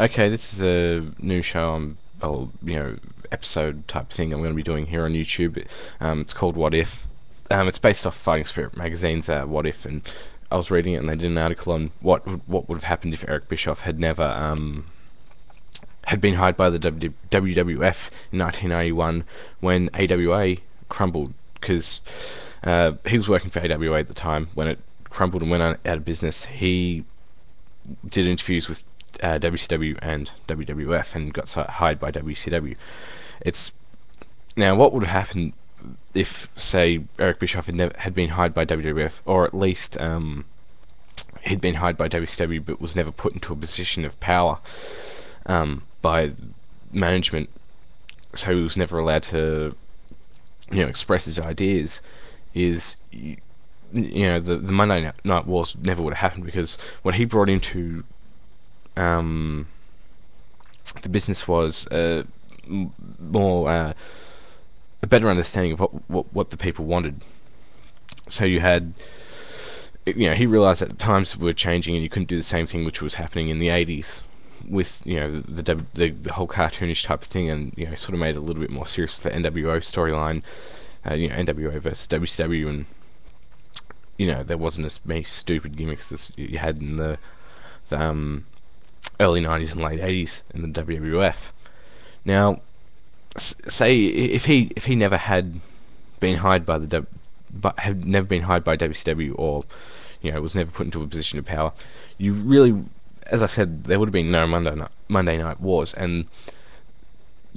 Okay, this is a new show. Episode type thing I'm going to be doing here on YouTube. It's called What If. It's based off Fighting Spirit magazine's What If, and I was reading it, and they did an article on what would have happened if Eric Bischoff had never had been hired by the WWF in 1991 when AWA crumbled, because he was working for AWA at the time when it crumbled and went out of business. He did interviews with WCW and WWF and got hired by WCW. It's now what would have happened if, say, Eric Bischoff had been hired by WWF, or at least he'd been hired by WCW but was never put into a position of power by management, so he was never allowed to express his ideas. The Monday Night Wars never would have happened, because what he brought into the business was more a better understanding of what the people wanted. So you had, he realized that the times were changing and you couldn't do the same thing which was happening in the 80s with the whole cartoonish type of thing, and sort of made it a little bit more serious with the NWO storyline, NWO versus WCW, and there wasn't as many stupid gimmicks as you had in the early 90s and late 80s in the WWF. Now, say if he never had been hired by but had never been hired by WCW, or was never put into a position of power, you really, as I said, there would have been no Monday Night Wars, and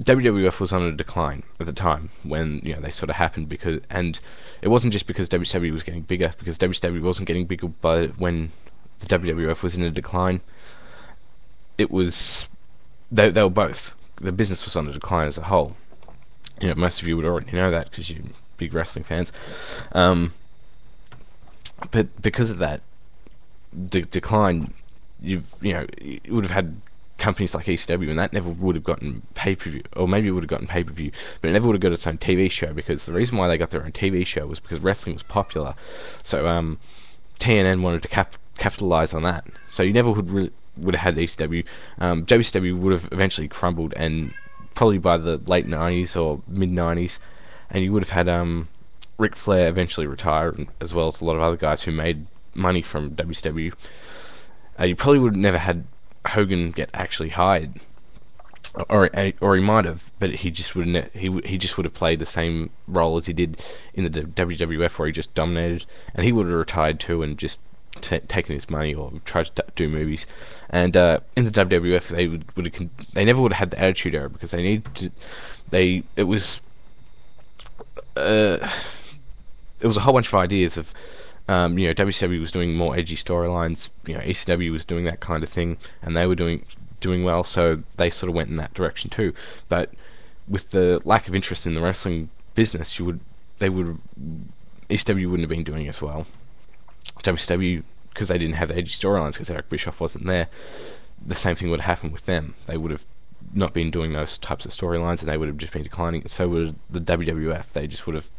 WWF was on a decline at the time when they sort of happened, and it wasn't just because WCW was getting bigger, because WCW wasn't getting bigger but when the WWF was in a decline. It was they were both. The business was on a decline as a whole. Most of you would already know that because you're big wrestling fans. But because of that decline, you would have had companies like ECW, and that never would have gotten pay-per-view, or maybe it would have gotten pay-per-view, but it never would have got its own TV show, because the reason why they got their own TV show was because wrestling was popular. So TNN wanted to capitalize on that. So you never would have had ECW. WCW would have eventually crumbled, and probably by the late 90s or mid 90s, and you would have had Ric Flair eventually retire, as well as a lot of other guys who made money from WCW. You probably would have never had Hogan get actually hired, or he might have, but he just wouldn't. He just would have played the same role as he did in the WWF, where he just dominated, and he would have retired too and just taken his money or tried to do movies. And in the WWF, they never would have had the Attitude Era, because they needed to. It was a whole bunch of ideas of. WCW was doing more edgy storylines. ECW was doing that kind of thing, and they were doing well, so they sort of went in that direction too. But with the lack of interest in the wrestling business, ECW wouldn't have been doing as well. WCW, because they didn't have the edgy storylines, because Eric Bischoff wasn't there, the same thing would have happened with them. They would have not been doing those types of storylines, and they would have just been declining. So would the WWF. They just would have.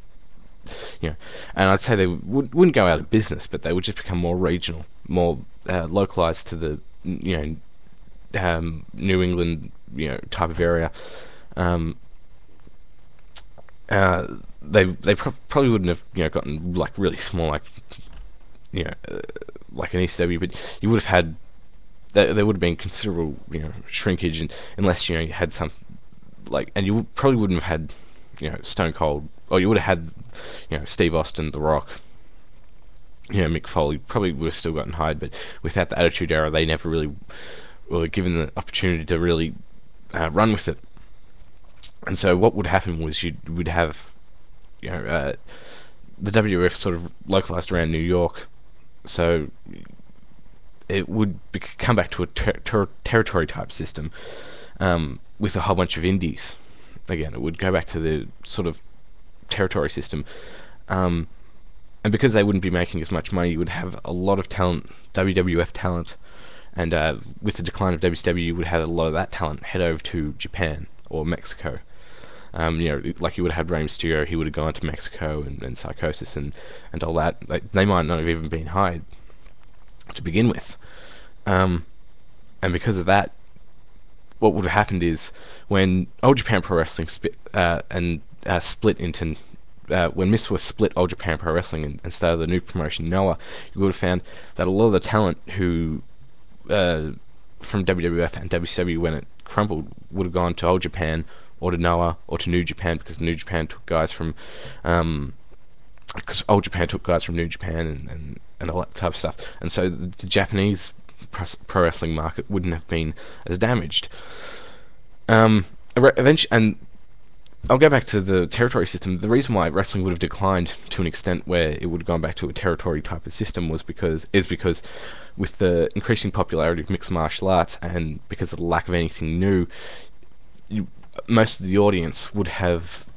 And I'd say they wouldn't go out of business, but they would just become more regional, more localized to the New England type of area. They probably wouldn't have gotten like really small, like like an ECW, but you would have had there would have been considerable shrinkage, and unless you had some and you probably wouldn't have had Stone Cold, or you would have had Steve Austin, The Rock, Mick Foley probably would have still gotten hired, but without the Attitude Era, they never really were given the opportunity to really run with it. And so what would happen was you would have the WWF sort of localized around New York, so it would come back to a territory type system with a whole bunch of indies. Again, it would go back to the sort of territory system, and because they wouldn't be making as much money, you would have a lot of talent, WWF talent, and with the decline of WCW, you would have a lot of that talent head over to Japan or Mexico. Like you would have had Rey Mysterio, he would have gone to Mexico and Psychosis and all that. They might not have even been hired to begin with, and because of that, what would have happened is when Old Japan Pro Wrestling split into when Miss split Old Japan Pro Wrestling and started the new promotion Noah, you would have found that a lot of the talent who from WWF and WCW when it crumbled would have gone to Old Japan or to Noah or to New Japan, because New Japan took guys from because Old Japan took guys from New Japan and all that type of stuff, and so the Japanese pro wrestling market wouldn't have been as damaged. Eventually, and I'll go back to the territory system. The reason why wrestling would have declined to an extent where it would have gone back to a territory type of system was because with the increasing popularity of mixed martial arts and because of the lack of anything new, most of the audience would have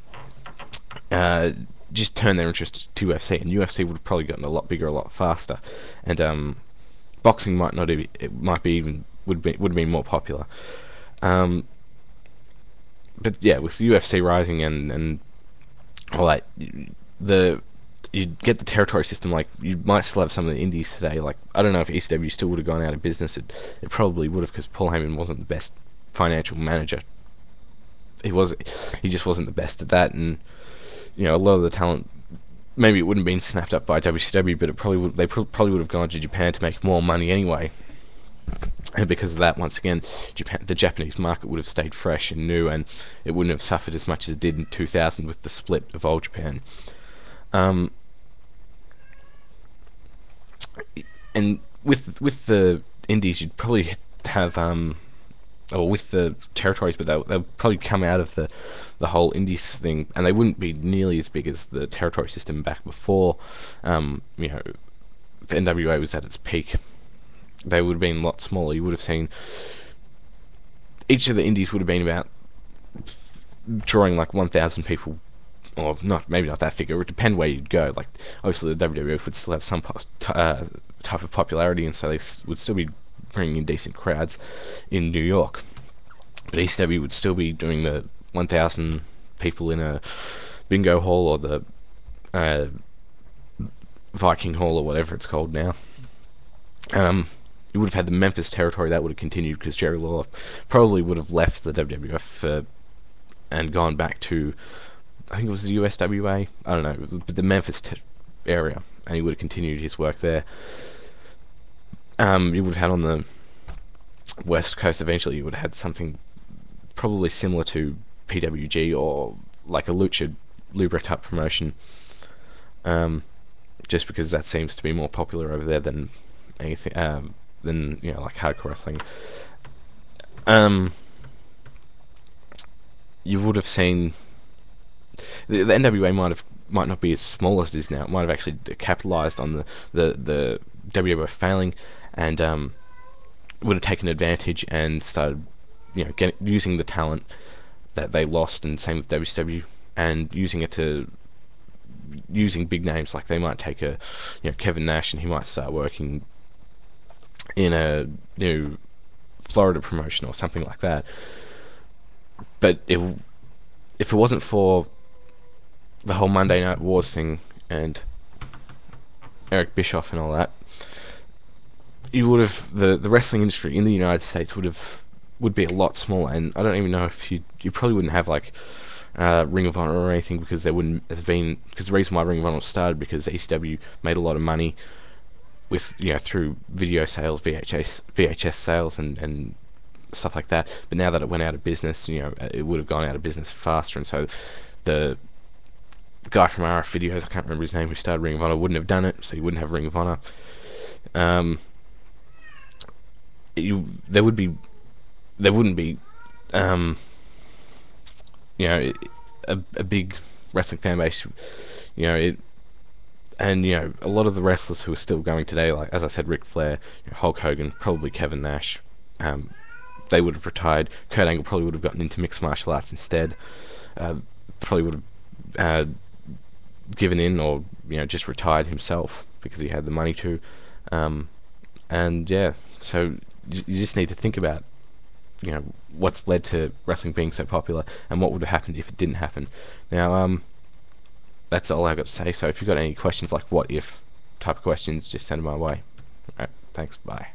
just turned their interest to UFC, and UFC would have probably gotten a lot bigger a lot faster, and boxing might not be, it might be even would have been more popular. But yeah, with the UFC rising and all that, you get the territory system. Like, you might still have some of the indies today. Like, I don't know if ECW still would have gone out of business. It probably would have, because Paul Heyman wasn't the best financial manager. He just wasn't the best at that, and a lot of the talent, maybe it wouldn't have been snapped up by WCW, but they probably would have gone to Japan to make more money anyway. And because of that, once again, the Japanese market would have stayed fresh and new, and it wouldn't have suffered as much as it did in 2000 with the split of Old Japan. And with the indies, you'd probably have or with the territories, but they'll probably come out of the whole indies thing, and they wouldn't be nearly as big as the territory system back before. The NWA was at its peak. They would have been a lot smaller. You would have seen each of the indies would have been about drawing like 1,000 people, or maybe not that figure. It would depend where you'd go. Like, obviously the WWF would still have some type of popularity, and so they would still be bringing in decent crowds in New York. But ECW would still be doing the 1,000 people in a bingo hall, or the Viking Hall, or whatever it's called now. You would have had the Memphis territory that would have continued, because Jerry Lawler probably would have left the WWF and gone back to, I think it was the USWA, I don't know, but the Memphis area, and he would have continued his work there. You would have had on the West Coast, eventually you would have had something probably similar to PWG, or like a Lucha Libre type promotion, just because that seems to be more popular over there than anything, than like hardcore wrestling. You would have seen the NWA might not be as small as it is now. It might have actually capitalized on the WWF failing, and would have taken advantage and started using the talent that they lost, and same with WCW, and using big names. Like, they might take Kevin Nash, and he might start working in a new Florida promotion or something like that. But if it wasn't for the whole Monday Night Wars thing and Eric Bischoff and all that, you would have the wrestling industry in the United States would be a lot smaller. And I don't even know if you probably wouldn't have like Ring of Honor or anything, because there wouldn't have been, because the reason why Ring of Honor started, because ECW made a lot of money with through video sales, VHS sales and stuff like that. But now that it went out of business, it would have gone out of business faster, and so the guy from RF Videos, I can't remember his name, who started Ring of Honor, wouldn't have done it, so you wouldn't have Ring of Honor. There wouldn't be a big wrestling fan base, and a lot of the wrestlers who are still going today, like, as I said, Ric Flair, Hulk Hogan, probably Kevin Nash, they would have retired. Kurt Angle probably would have gotten into mixed martial arts instead. Probably would have given in, or just retired himself because he had the money to. And yeah, so you just need to think about what's led to wrestling being so popular, and what would have happened if it didn't happen. Now, that's all I've got to say. So if you've got any questions, like what if type of questions, just send them my way. Alright, thanks, bye.